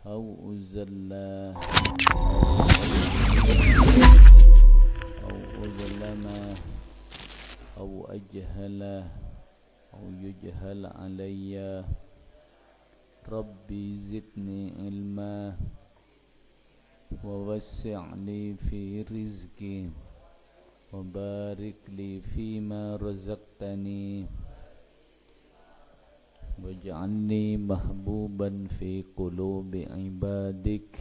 أو أزلا أو أظلما أو أجهلا أو يجهل علي ربي زدني علما ووسع لي في رزقي وبارك لي فيما رزقتني واجعلني محبوبا في قلوب عبادك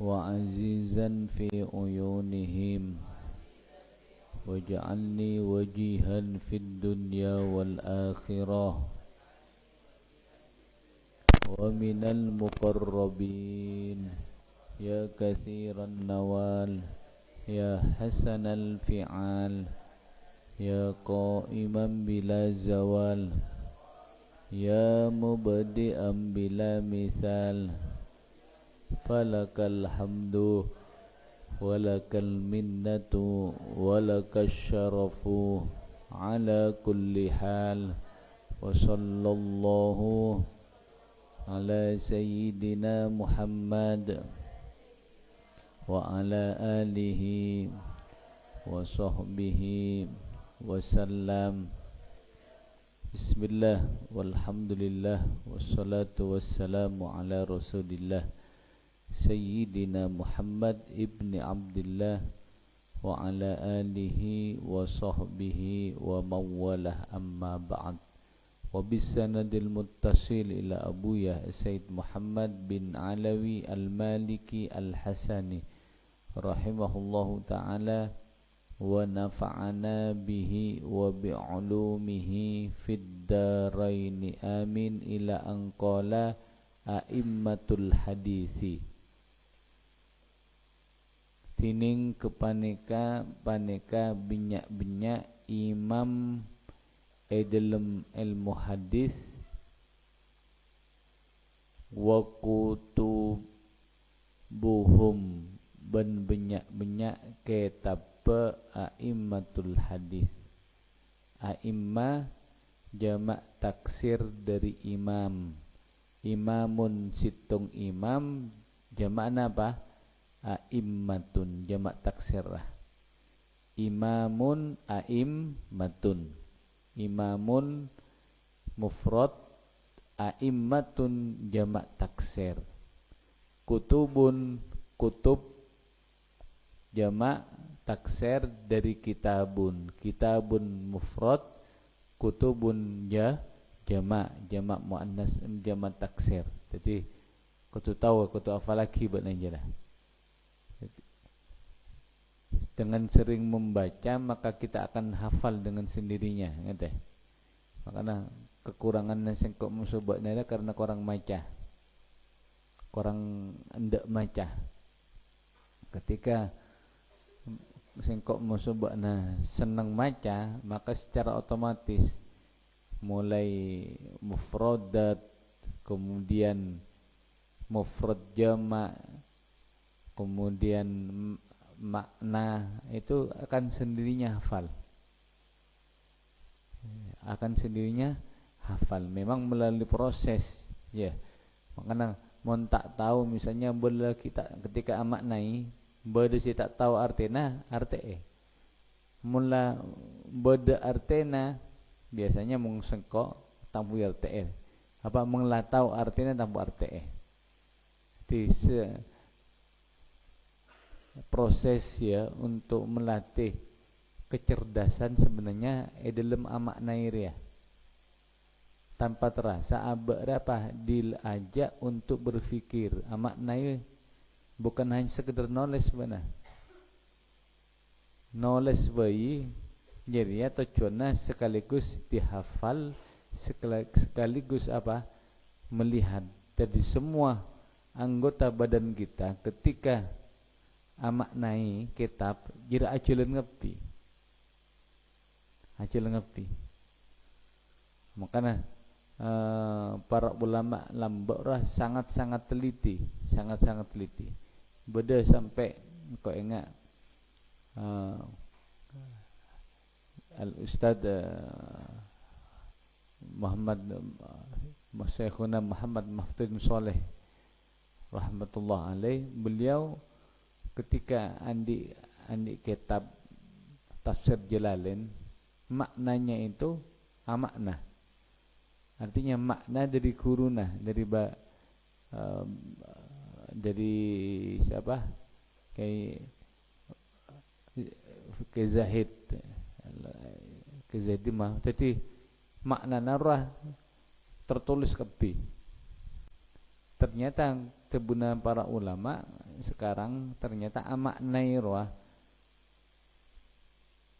وعزيزا في عيونهم واجعلني وجيها في الدنيا والآخرة ومن المقربين يا كثير النوال يا حسن الفعال يا قائما بلا زوال يا مبدئا بلا مثال فلك الحمد ولك المنة ولك الشرف على كل حال وصلى الله على سيدنا محمد وعلى آله وصحبه wasallam. Bismillah walhamdulillah wassalatu wassalamu ala rasulillah Sayyidina Muhammad ibni Abdillah wa ala alihi wa sahbihi wa mawalah amma ba'd wa bisanadil muttasil ila abuyah Sayyid Muhammad bin Alawi al-Maliki al-Hasani rahimahullahu ta'ala wa nafa'ana bihi wa bi'ulumihi fid daraini amin ila anqala a'immatul hadisi tining kepaneka paneka binyak-binyak imam dalam ilmu hadis wa kutubuhum ban binyak-binyak kitab a'immatul hadis. A'immah jamak taksir dari imam. Imamun situng imam jamakna apa? A'immatun jamak taksir lah. Imamun a'immatun. Imamun mufrad, a'immatun jamak taksir. Kutubun kutub jamak taksir dari kitabun. Kitabun mufrad, kutubun jamak muannas jamak taksir. Jadi kutu tahu kutu hafal lagi buat aja lah. Dengan sering membaca maka kita akan hafal dengan sendirinya, ngerti? Makanya kekurangan sengkok musubatnya adalah karena kurang maca. Kurang hendak maca. Ketika sengkok musabakna senang maca maka secara otomatis mulai mufradat kemudian mufrad jamak kemudian makna itu akan sendirinya hafal memang melalui proses ya makanya mau tak tahu misalnya bila kita ketika maknai beda si tak tahu artinya mula beda artinya biasanya mung sengkok tampu RTE apa menglah tahu artinya tampu RTE di proses ya untuk melatih kecerdasan sebenarnya dalam amaknai ya tanpa terasa apa diajak untuk berpikir amaknai bukan hanya sekedar knowledge benar. Knowledge bayi jadi atau tujuannya sekaligus dihafal sekaligus apa? Melihat dari semua anggota badan kita ketika amaknai kitab jira aculan ngepi. Makanya para ulama lamborah sangat-sangat teliti. Beda sampai kau ingat Al-Ustadz Muhammad Syekhuna Muhammad Muhyiddin Saleh rahmatullah alaih, beliau ketika andi kitab tafsir Jalalain, maknanya itu amakna, artinya makna dari kuruna, dari siapa, kayak Zahid mah, jadi makna narah tertulis kepi. Ternyata kebenaran para ulama sekarang ternyata amaknai roh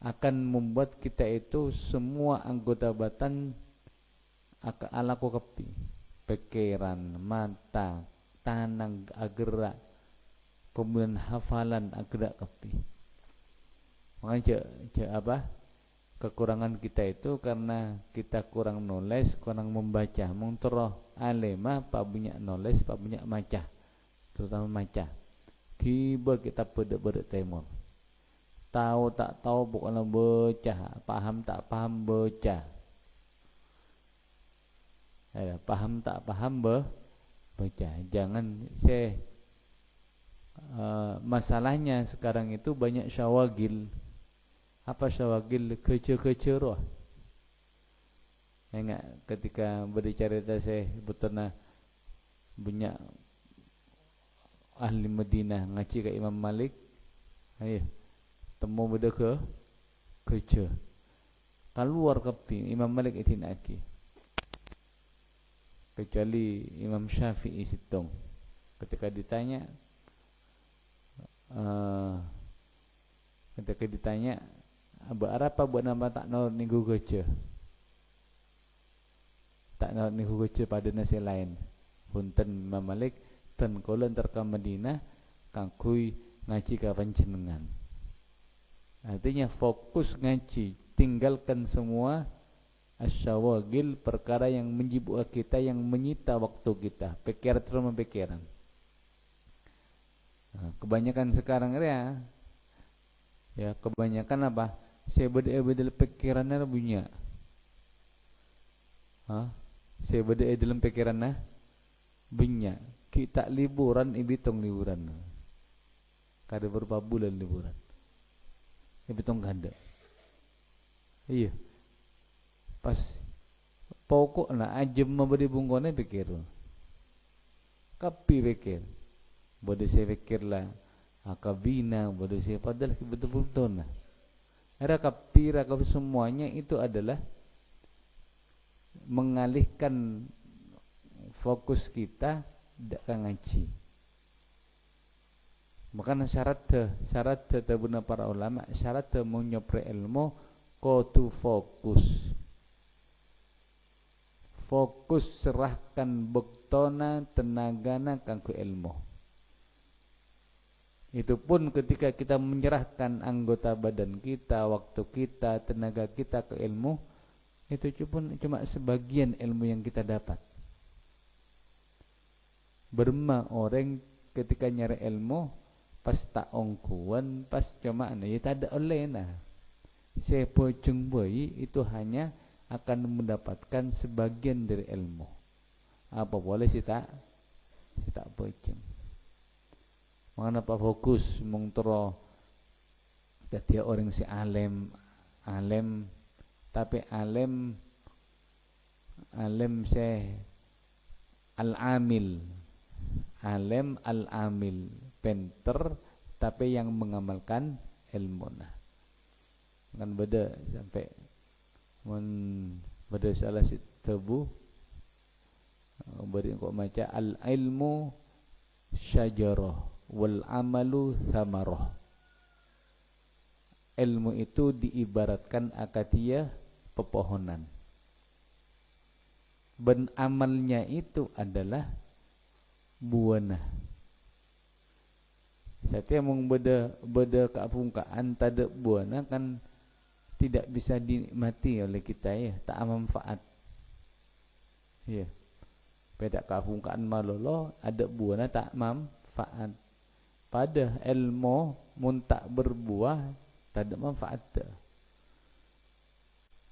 akan membuat kita itu semua anggota badan alaku kepi, pikiran, mata, tanang gerak, kemudian hafalan gerak kepi. Makanya kekurangan kita itu karena kita kurang nulis, kurang membaca. Mungtoroh alemah pak punya nulis, pak punya maca, terutama maca. Kiba kita beda temor. Tahu tak tahu bukanlah baca, paham tak paham baca. Paham tak paham baca. Jangan masalahnya sekarang itu banyak syawagil. Apa syawagil? Kece-kece roh. Ingat ketika bercerita saya betulnya banyak ahli Madinah ngaji ke Imam Malik, temu beda kece. Keluar kepi Imam Malik itu naki. Kecuali Imam Syafi'i situng. Ketika ditanya apa buat nama tak nol minggu kerja, tak nol minggu kerja pada nasi lain. Punten Imam Malik ten kolon terka Madinah kangkui ngaji kapan jenengan. Artinya fokus ngaji, tinggalkan semua asyawagil, perkara yang menyibuk kita, yang menyita waktu kita, pikiran. Kebanyakan sekarang ya kebanyakan apa? Saya beda pikirannya punya. Saya beda dalam pikirannya punya. Kita liburan, ibitong liburan. Kada berapa bulan liburan. Ibitong kada. Iya. Pas pokok na ajem memberi bungkone pikir. Kapi pikir. Bodoh saya pikirlah akabina, bodoh saya padahal betul-betul nah. Era kapira semuanya itu adalah mengalihkan fokus kita ke ngaji. Makanya syarat guna para ulama, syarat menyopre ilmu kudu fokus serahkan bektona tenagana kanggo ilmu. Itu pun ketika kita menyerahkan anggota badan kita, waktu kita, tenaga kita ke ilmu, itu cuma sebagian ilmu yang kita dapat. Berma orang ketika nyari ilmu pas tak ongkuan, pas cuma ya tak ada oleh nah. Sepojeng bayi itu hanya akan mendapatkan sebagian dari ilmu. Apa boleh sih tak pojeng. Mengapa fokus mungtero jadi orang si alim tapi alim se al-amil penter tapi yang mengamalkan ilmu nah kan beda sampai beda salah si tebu beri kok maca al-ilmu syajarah wal amalu thamarah. Ilmu itu diibaratkan akadia pepohonan. Ben amalnya itu adalah buana. Setiap mung beda keapungkaan tada buana kan tidak bisa dinikmati oleh kita ya, tak manfaat. Ya. Beda keapungkaan malolo ada buana tak manfaat. Pada ilmu mun tak berbuah tak ada manfaat.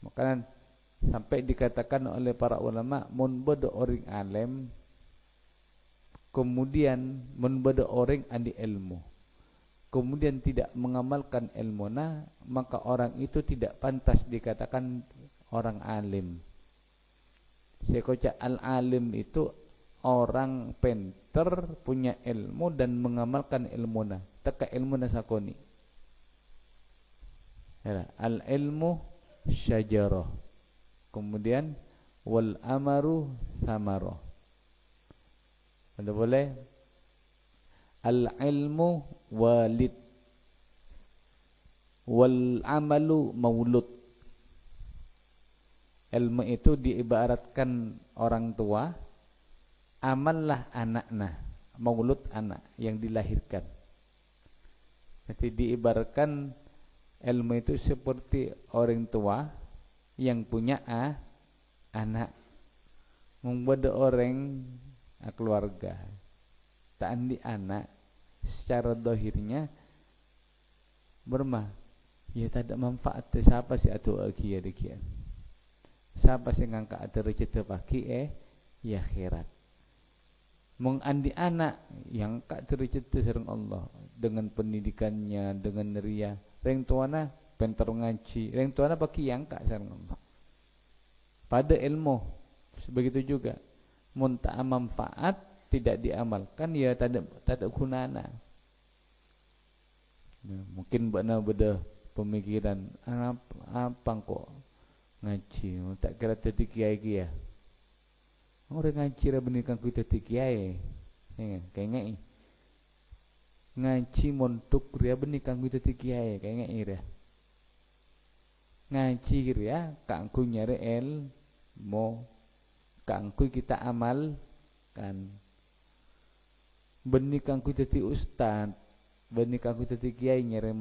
Makanan Sampai dikatakan oleh para ulama, mun beda orang alim, kemudian mun beda orang andi ilmu, kemudian tidak mengamalkan ilmuna, maka orang itu tidak pantas dikatakan orang alim. Sekoca al-alim itu orang pinter, punya ilmu dan mengamalkan ilmuna. Teka ilmuna sakoni. Al-ilmu syajarah. Kemudian wal amaru samarah. Ada boleh? Al-ilmu walid wal amalu maulud. Ilmu itu diibaratkan orang tua, amallah anaknya, maulud anak yang dilahirkan. Jadi diibaratkan ilmu itu seperti orang tua yang punya anak, membuat orang keluarga. Tak andi anak secara dohirnya bermah, ya tak ada manfaat. Siapa sih atu akia dekian? Siapa sih ngangkat atu rezeki pagi ya akhirat. Mung andi anak yang kak rezeki sareng Allah dengan pendidikannya, dengan ria. Reng tuana pentar ngaji, reng tuana pagi yang kak sareng Allah. Pada ilmu begitu juga. Mun tak manfaat tidak diamalkan ya tak ada gunana. Mungkin beda pemikiran apa kok ngaji, tak kira tadi kiai-kiai. Orang ngaji ra bener kang kuwi tadi kiai. Kayaknya ngaji montuk ria bener kang kuwi tadi kiai, kayaknya ira. Ngaji ria kanggo nyari ilmu, kanggo kita amal kan. Benih kanggo dadi ustad, benih kanggo dadi kiai nyari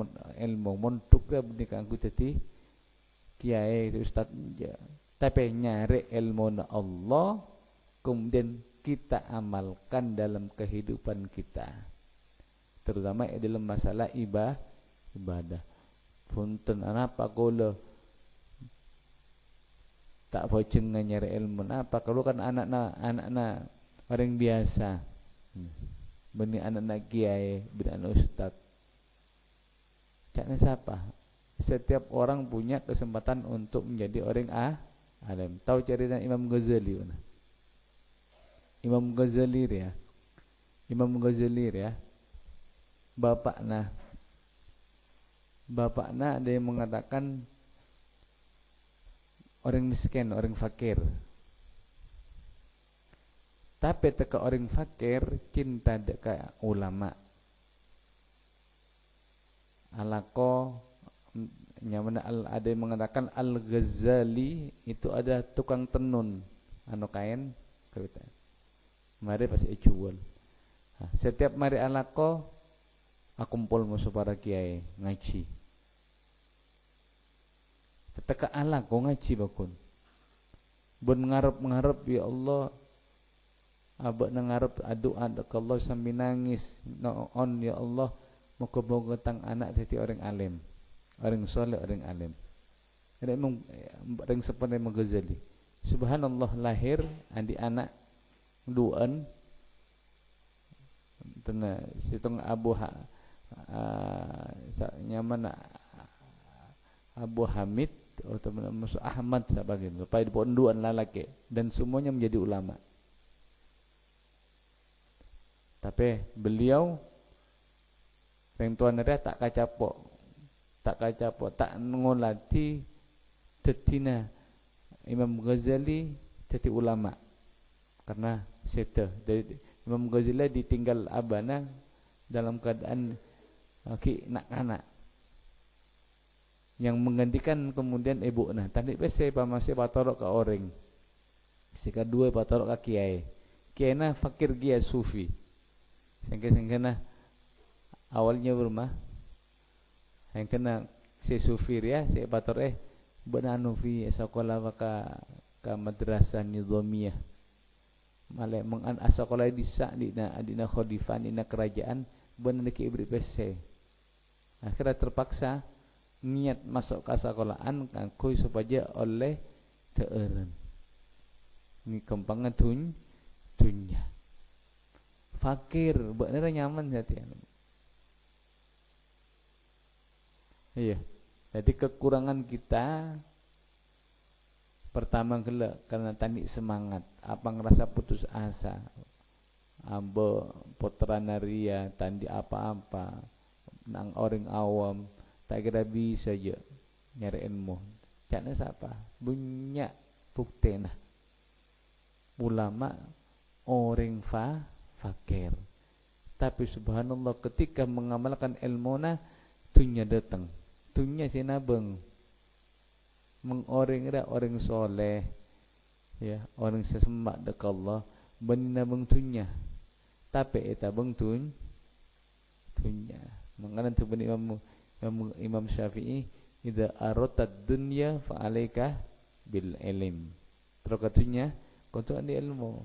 ilmu, montuk ria benih kanggo dadi kiai ustad ya. Tapi nyari ilmu na Allah, kemudian kita amalkan dalam kehidupan kita, terutama dalam masalah ibadah. Punten apa kula tak bojeng nyari ilmu apa kalau kan anak-anak orang biasa. Benih anak-anak kiai, benih anak ustad. Cakna siapa? Setiap orang punya kesempatan untuk menjadi orang alim. Tahu cerita Imam Ghazali? Imam Ghazali ya. Bapakna ada yang mengatakan orang miskin, orang fakir. Tapi teka orang fakir cinta deka ulama. Alako nyamana ada yang mengatakan Al-Ghazali itu ada tukang tenun anu kain kawita. Mari pas ijual. Setiap mari alako akumpul musuh para kiai ngaji. Teka alako ngaji bakun. Bun ngarep ya Allah. Abak ngarep doa ke Allah sambil nangis on ya Allah moga-moga tang anak jadi orang alim, orang soleh, orang alim. Ada emang orang seperti Imam Ghazali. Subhanallah lahir andi anak duan tena situng nyaman Abu Hamid atau Musa Ahmad sebagai itu. Pai dipon duan lalaki dan semuanya menjadi ulama. Tapi beliau yang tuan dia tak kacapok, tak ngolati tetina Imam Ghazali jadi ulama karena seta dari Imam Ghazali ditinggal abana dalam keadaan nak anak yang menggantikan kemudian ibu nah tadi bese masih patorok ke orang sika dua patorok ke kiai na fakir dia sufi sengke awalnya bermah yang kena si sufir ya si pator benanu fi sekolah maka ke madrasah nizamiyah malai mengan sekolah di adina khodifan dina kerajaan benar ke ibri pese akhirnya terpaksa niat masuk ke sekolahan kangkui supaya oleh teu eureun. Ni kempangna dunya. Fakir, bener nyaman hati. Iya. Jadi kekurangan kita pertama gela karena tadi semangat, apa ngerasa putus asa. Ambo putra naria tandi apa-apa nang orang awam tak kira bisa je nyari ilmu. Cakna siapa? Bunyak buktena. Ulama orang fakir. Tapi subhanallah ketika mengamalkan ilmuna dunya datang. Dunya sinabeng. Mengoreng ada orang soleh. Ya, orang sesemak dek Allah benina beng dunya. Tapi eta beng dunya. Mangana tu ben Imam Syafi'i, idza aradtad dunya fa alaika bil ilm. Terus katunya kudu andi ilmu.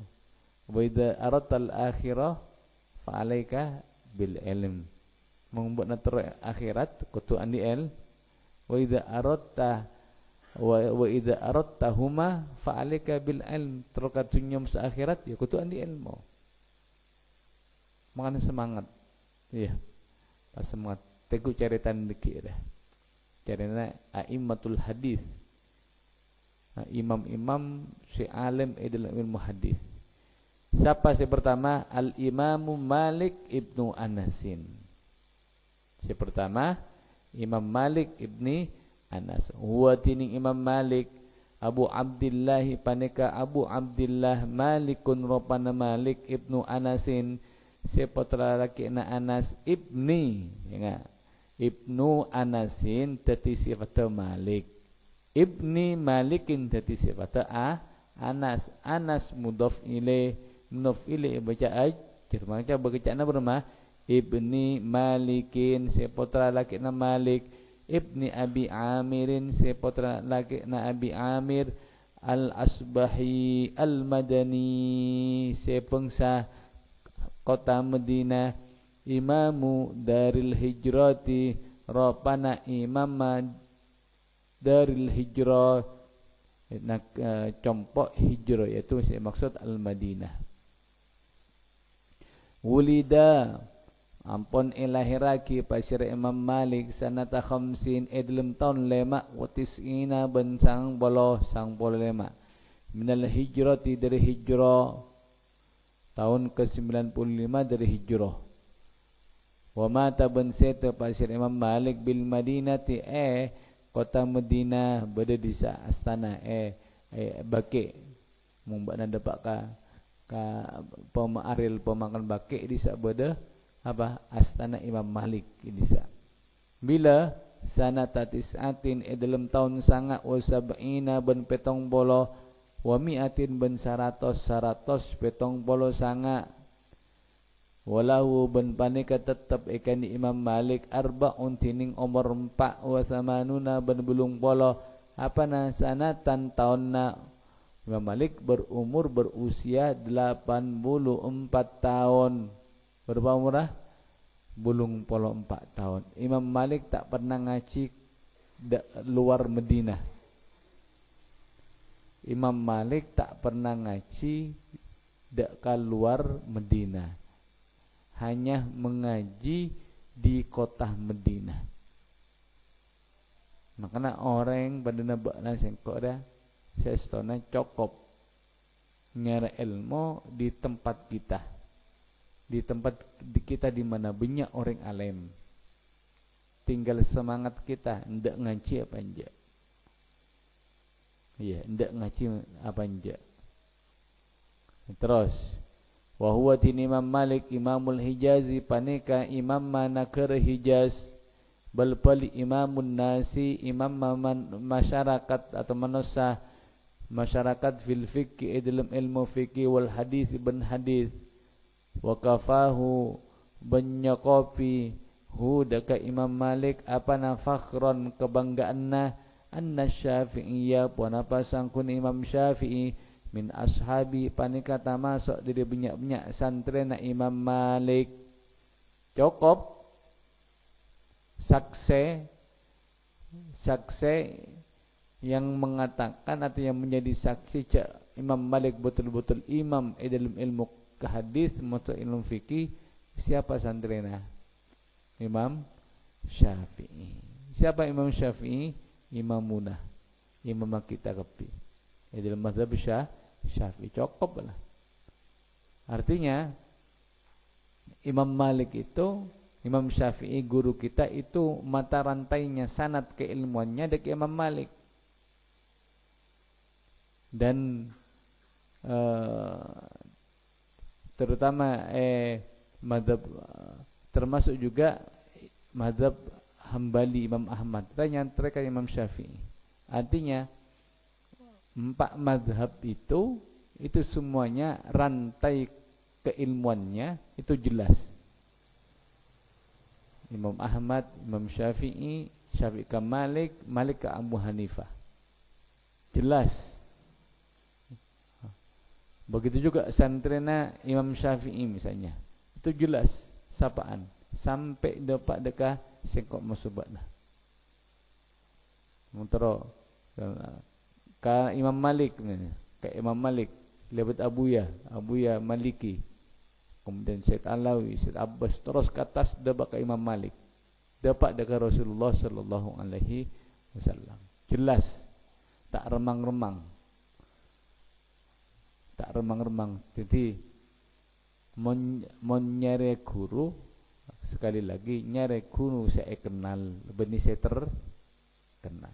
Wa idza aradtal akhirah fa alaika bil ilm. Mengbuat ter akhirat kudu andi wa idza aradta wa idza aradtahuma fa alaika bil ilm. Terus katunya masa akhirat ya kudu andi ilmu. Makanya semangat. Iya. Pas semangat teku caritan deki dah. Carina a'immatul hadis. Imam-imam si alim dalam ilmu hadis. Siapa si pertama? Al-Imamu Malik ibnu Anasin. Si pertama Imam Malik ibni Anas. Huwa tining Imam Malik Abu Abdillah paneka Abu Abdillah Malikun ropana Malik ibnu Anasin. Si putra laki na Anas ibni ya, ibnu Anasin tadi sifat Malik, ibni Malikin tadi sifat Anas mudhof ilaih baca ajar macam bacana berma ibni Malikin si putra laki na Malik, ibni Abi Amirin si putra laki na Abi Amir, al-Asbahi al-Madani si pengsa kota Madinah, imamu daril hijrati ropana imam daril hijrah nak compok hijrah yaitu maksud al-Madinah. Wulida ampun ilahiraki pasir Imam Malik sanata khamsin dalam tahun 5 wa tis'ina ben sang bolo 5 minal hijrati dari hijrah tahun ke-95 dari hijrah. Wa mata ben seta pasir Imam Malik bil Madinati kota Madinah berada di astana Baqi mung bana dapat ka pemaaril pemakan Baqi di sa berada apa astana Imam Malik di sa. Bila sanata tis'atin dalam tahun sanga wa sab'ina ben petong bolo wa mi'atin ben 100 petong bolo sanga walahu ben panika tetep ikan Imam Malik arba'un tining umur 4 wa samanuna ben bulung bolo apa na sanatan tahunna Imam Malik berusia 84 tahun. Berapa umurah? Bulung polo 4 tahun. Imam Malik tak pernah ngaji luar Madinah. Imam Malik tak pernah ngaji dekat luar Madinah, hanya mengaji di kota Madinah. Makanya orang badana bakna sengkok dah sestona cokop nyara ilmu di tempat kita, kita di mana banyak orang alim. Tinggal semangat kita ndak ngaji apa enggak. Iya, ndak ngaji apa enggak. Terus wa huwa Imam Malik Imamul Hijazi paneka imam manakar Hijaz bal imamun nasi imam masyarakat atau manusia masyarakat fil fiqh dalam ilmu fikih wal hadis ibn hadis wa kafahu banyakopi hu daka Imam Malik apa na fakhron kebanggaanna anna Syafi'iyya puan apa sangkun Imam Syafi'i min ashabi panika tamasuk dari banyak-banyak santrena Imam Malik cukup sakse yang mengatakan atau yang menjadi saksi cak Imam Malik betul-betul imam dalam ilmu hadis maupun ilmu fikih, siapa santrina? Imam Syafi'i. Siapa Imam Syafi'i? Imamuna, imam kita kepi dalam mazhab Syafi'i. Cukup lah. Artinya Imam Malik itu, Imam Syafi'i guru kita itu mata rantainya sanad keilmuannya dari Imam Malik. Dan terutama mazhab termasuk juga mazhab Hambali Imam Ahmad dan yang terakhir Imam Syafi'i. Artinya 4 mazhab itu semuanya rantai keilmuannya itu jelas. Imam Ahmad, Imam Syafi'i, Syafi'i ke Malik, Malik ke Abu Hanifah. Jelas. Begitu juga santrena Imam Syafi'i misalnya. Itu jelas sapaan sampai dapat dekah sengkok musubatna. Montoro ka Imam Malik ni, ka Imam Malik lewat Abuya Maliki. Kemudian Syed Alawi, Syed Abbas terus ke atas dapat ke Imam Malik. Dapat dekat Rasulullah sallallahu alaihi wasallam. Jelas, tak remang-remang. Tak remang-remang. Jadi nyari guru, sekali lagi nyari guru saya kenal, benih saya terkenal.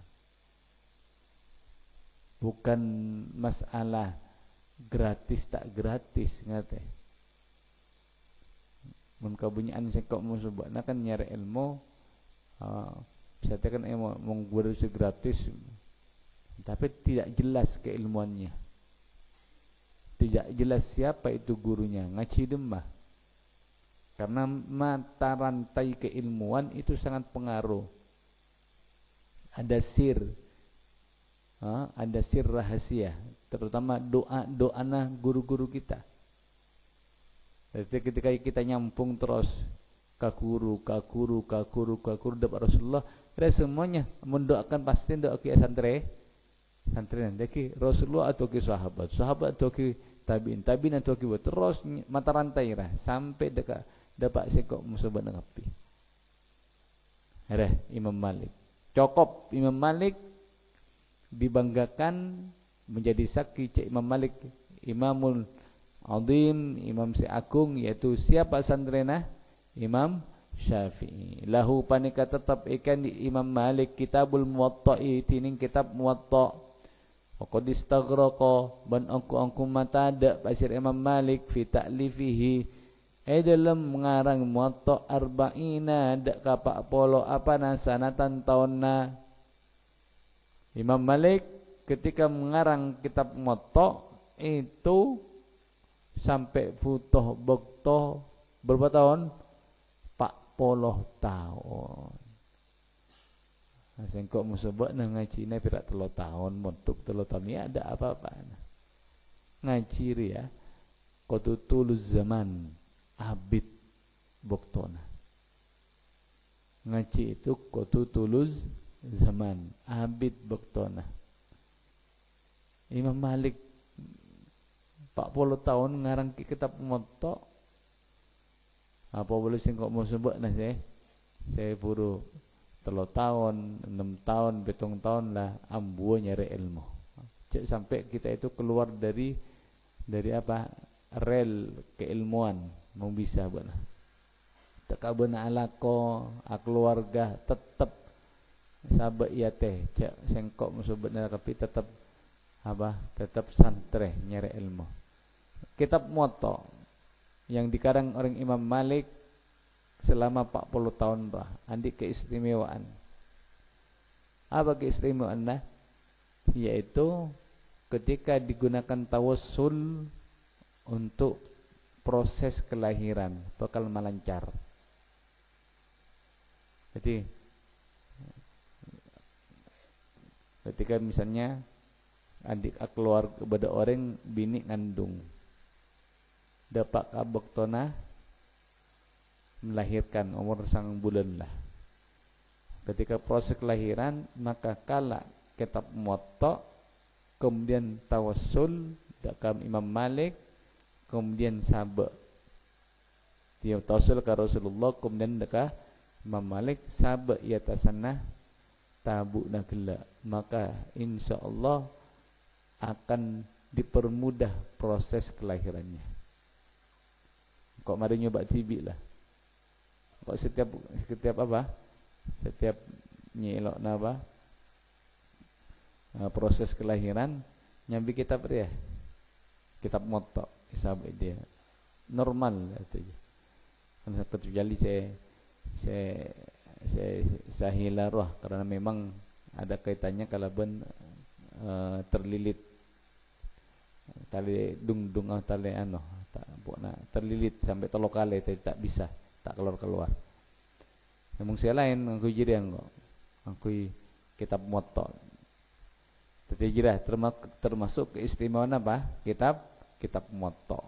Bukan masalah gratis tak gratis, ngate. Mun kabunyian sengkok mun subakna kan nyari ilmu, bisa kan ilmu mung guru gratis, tapi tidak jelas keilmuannya. Tidak jelas siapa itu gurunya, ngaji demah. Karena mata rantai keilmuan itu sangat pengaruh. Ada sir rahasia, terutama doa guru-guru kita. Jadi ketika kita nyampung terus ke guru dapat Rasulullah, semuanya mendoakan pasti doa ki santri nanti Rasulullah atau ki sahabat atau ki tabiin atau ki terus mata rantai lah sampai dekat dapat sekok musabah ngapi. Imam Malik. Cukup Imam Malik dibanggakan menjadi saksi cek Imam Malik Imamul Azim, Imam si agung, yaitu siapa santrena? Imam Syafi'i. Lahu panika tetap ikan di Imam Malik Kitabul Muwatta'i, tining kitab Muwatta'. Wa qad istaghraqa ban angku mata ada pasir Imam Malik fi ta'lifihi dalam mengarang Muwatta' arba'ina dak kapak polo apa sanatan tahunna. Imam Malik ketika mengarang kitab Muwatta' itu sampai futuh bektoh berapa tahun? 40 tahun. Sengkok musabak na ngaji na pirak 3 tahun, montuk 3 tahun ni ada apa-apa. Ngaji ya, qatutuluz zaman abid boktona. Ngaji itu qatutuluz zaman abid boktona. Imam Malik 40 tahun ngarang kitab Muwatta'. Apa boleh singkok mau sebut nah saya buru 3 tahun, 6 tahun, 7 tahun lah ambu nyari ilmu. Cek sampai kita itu keluar dari apa? Rel keilmuan mau bisa benar. Tak kabena alako, keluarga tetap sahabat iya teh. Cek sengkok mau sebut nah tapi tetap apa? Tetap santre nyari ilmu. Kitab Muwatta' yang dikarang orang Imam Malik selama 40 tahun bah, andi keistimewaan. Apa keistimewaannya? Yaitu ketika digunakan tawassul untuk proses kelahiran bakal melancar. Jadi ketika misalnya adik keluar kepada orang bini ngandung, dapat kabektona melahirkan umur 9 bulan lah. Ketika proses kelahiran maka kala kitab Muwatta, kemudian tawassul dakam Imam Malik, kemudian sabak dia tawassul ke Rasulullah, kemudian deka Imam Malik sabak ia tasanah tabuk nak gelak, maka insyaallah akan dipermudah proses kelahirannya. Kok mari nyoba tibik lah. Kok setiap apa? Setiap nyelok apa? Proses kelahiran nyambi kitab dia. Kitab Muwatta hisab dia. Normal itu aja. Kan kecuali saya hilang roh karena memang ada kaitannya kalau ben terlilit tali dung tali tak buatna terlilit sampai telok kali tak bisa tak keluar namun saya lain aku jirang kok aku kitab Muwatta tadi jirah termasuk keistimewaan apa kitab Muwatta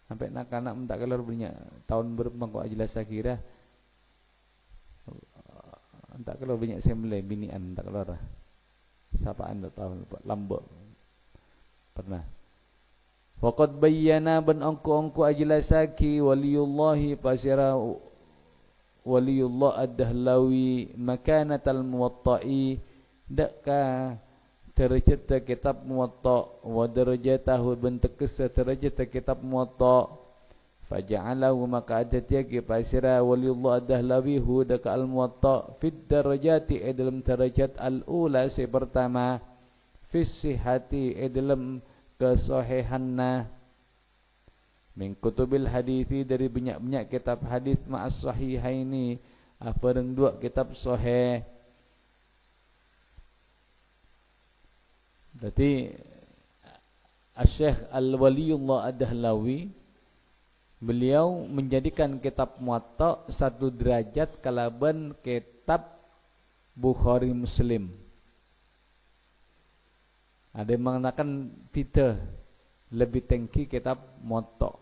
sampai nak-anak tak keluar banyak tahun berapa kok jelas saya kira tak keluar banyak sembelih binian tak keluar sapaan tak tahu lambok pernah. Waqad bayyana ban angku ajlasaki waliyullahi pasira waliyullah ad-Dahlawi makanatal Muwatta'i dakka tercipta kitab Muwatta wa darajatahu bentuk kesa tercipta kitab Muwatta faja'alahu maka adatiaki pasira waliyullah ad-Dahlawi hu dakka al-Muwatta fid darajati dalam derajat al-ula si pertama fi sihhati dalam kesahihanna min kutubil hadithi dari banyak-banyak kitab hadis ma'as sahihaini apa dan dua kitab sahih. Berarti Syekh Al-Waliyullah Ad-Dahlawi beliau menjadikan kitab Muwatta satu derajat kalaban kitab Bukhari Muslim. Ada yang mengatakan tidak lebih tinggi kitab Muwatta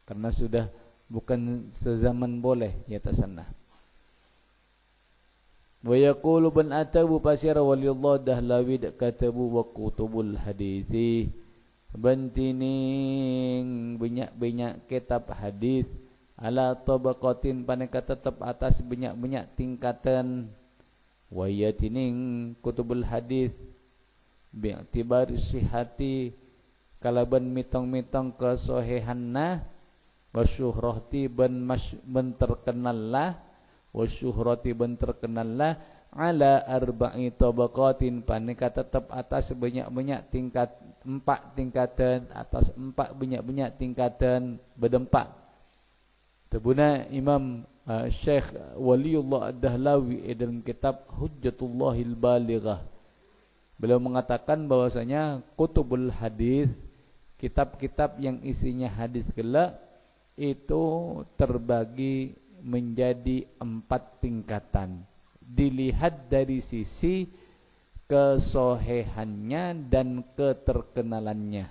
karena sudah bukan sezaman boleh ya tasanah. Wa yaqulu ban atabu pasira waliyullah Dahlawi katabu wa kutubul hadisi bantining banyak-banyak kitab hadis ala tabaqatin paneka tetap atas banyak-banyak tingkatan wa yatining kutubul hadis bi'tibari sihhati kalaban mitong-mitong kesahihanna wasyuhrati ban terkenallah wasyuhrati ban terkenallah ala arba'i tabaqatin paneka tetap atas banyak-banyak tingkat 4 tingkatan atas 4 banyak-banyak tingkatan berdempak tebuna Imam Syekh Waliyullah Ad-Dahlawi dalam kitab Hujjatullahil Balighah beliau mengatakan bahwasanya kutubul hadis kitab-kitab yang isinya hadis gelak itu terbagi menjadi 4 tingkatan dilihat dari sisi kesohehannya dan keterkenalannya.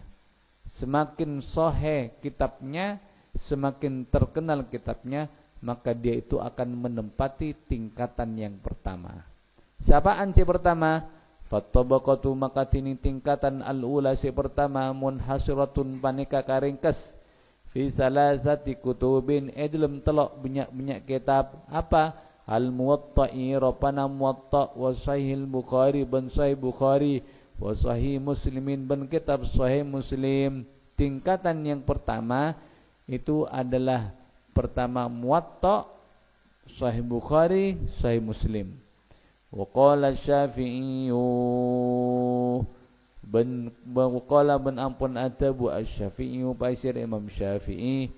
Semakin soheh kitabnya, semakin terkenal kitabnya, maka dia itu akan menempati tingkatan yang pertama. Siapaan si pertama? Fattabaqatu maka tini tingkatan al-ula si pertama munhasiratun panika karingkes fi salasati kutubin dalam telok banyak-banyak kitab apa al-Muwatta'i rapana Muwatta wa sahih al-Bukhari ban sahih Bukhari wa sahih Muslimin ban kitab sahih Muslim. Tingkatan yang pertama itu adalah pertama Muwatta, sahih Bukhari, sahih Muslim. Wa qala Syafi'i ban qala ban ampun atabu asy-Syafi'i pasir Imam Syafi'i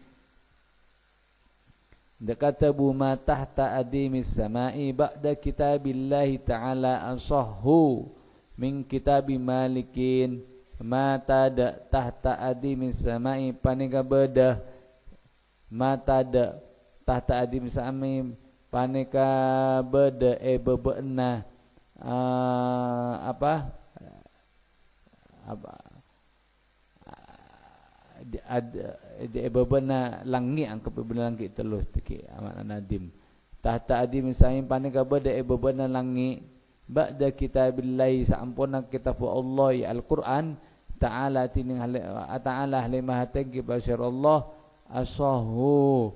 dakatabu ma tahta adimis samai ba'da kitabillahi ta'ala asahhu min kitabi malikin ma tada tahta adimis samai paneka bedah ma tada tahta adimis samai paneka beda bebeuna apa di bebeuna langit angkap bebeuna langit telus tiki amat nadim tahta adim saim paneka beda bebeuna langit ba'da kitabillahi saampuna kitab Allah ya Al-Qur'an ta'ala tining ta'ala halimah tengki basir Allah asahu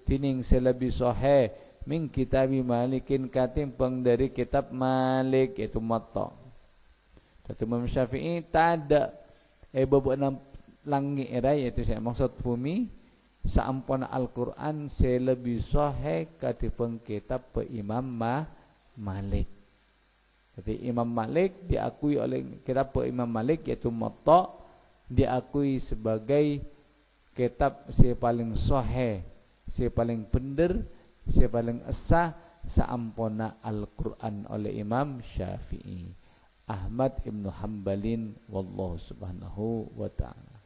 tining selebi sahih min kitabi malikin katimpang dari kitab Malik itu Muwatta. Kata Imam Syafi'i tak ada bobok langit erai itu saya maksud bumi saampuna Al-Qur'an selebi sahih katimpang kitab Imam Malik. Jadi Imam Malik diakui oleh kitab Imam Malik yaitu Muwatta diakui sebagai kitab si paling sahih, si paling benar, si paling sah saampuna Al-Qur'an oleh Imam Syafi'i. Ahmad Ibnu Hambalin wallahu subhanahu wa ta'ala.